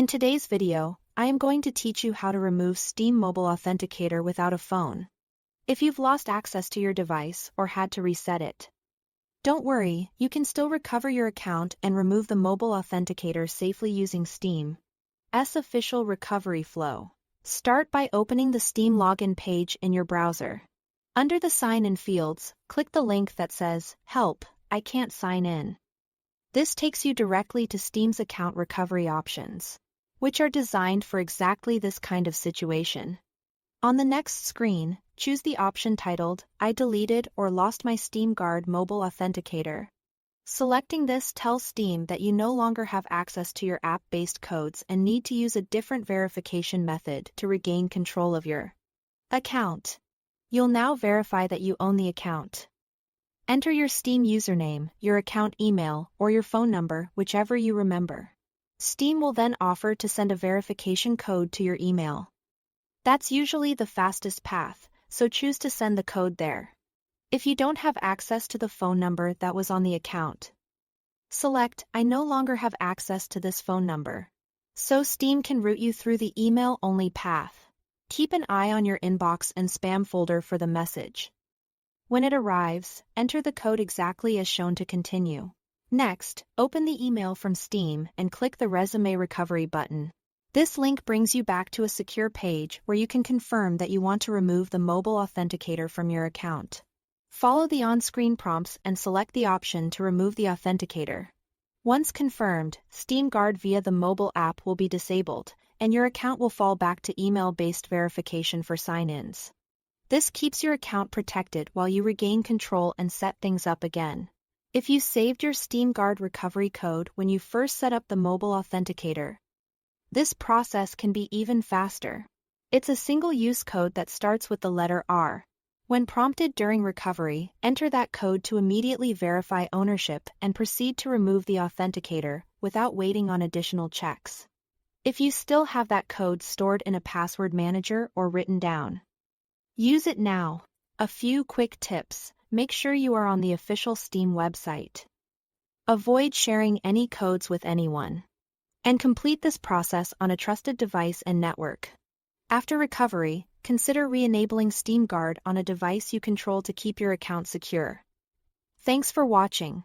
In today's video, I am going to teach you how to remove Steam Mobile Authenticator without a phone. If you've lost access to your device or had to reset it, don't worry, you can still recover your account and remove the mobile authenticator safely using Steam's official recovery flow. Start by opening the Steam login page in your browser. Under the sign-in fields, click the link that says, "Help, I can't sign in." This takes you directly to Steam's account recovery options, which are designed for exactly this kind of situation. On the next screen, choose the option titled, "I deleted or lost my Steam Guard Mobile Authenticator." Selecting this tells Steam that you no longer have access to your app-based codes and need to use a different verification method to regain control of your account. You'll now verify that you own the account. Enter your Steam username, your account email, or your phone number, whichever you remember. Steam will then offer to send a verification code to your email. That's usually the fastest path, so choose to send the code there. If you don't have access to the phone number that was on the account, select, "I no longer have access to this phone number," so Steam can route you through the email-only path. Keep an eye on your inbox and spam folder for the message. When it arrives, enter the code exactly as shown to continue. Next, open the email from Steam and click the Resume Recovery button. This link brings you back to a secure page where you can confirm that you want to remove the mobile authenticator from your account. Follow the on-screen prompts and select the option to remove the authenticator. Once confirmed, Steam Guard via the mobile app will be disabled, and your account will fall back to email-based verification for sign-ins. This keeps your account protected while you regain control and set things up again. If you saved your Steam Guard recovery code when you first set up the mobile authenticator, this process can be even faster. It's a single-use code that starts with the letter R. When prompted during recovery, enter that code to immediately verify ownership and proceed to remove the authenticator without waiting on additional checks. If you still have that code stored in a password manager or written down, use it now. A few quick tips: make sure you are on the official Steam website. Avoid sharing any codes with anyone. And complete this process on a trusted device and network. After recovery, consider re-enabling Steam Guard on a device you control to keep your account secure. Thanks for watching.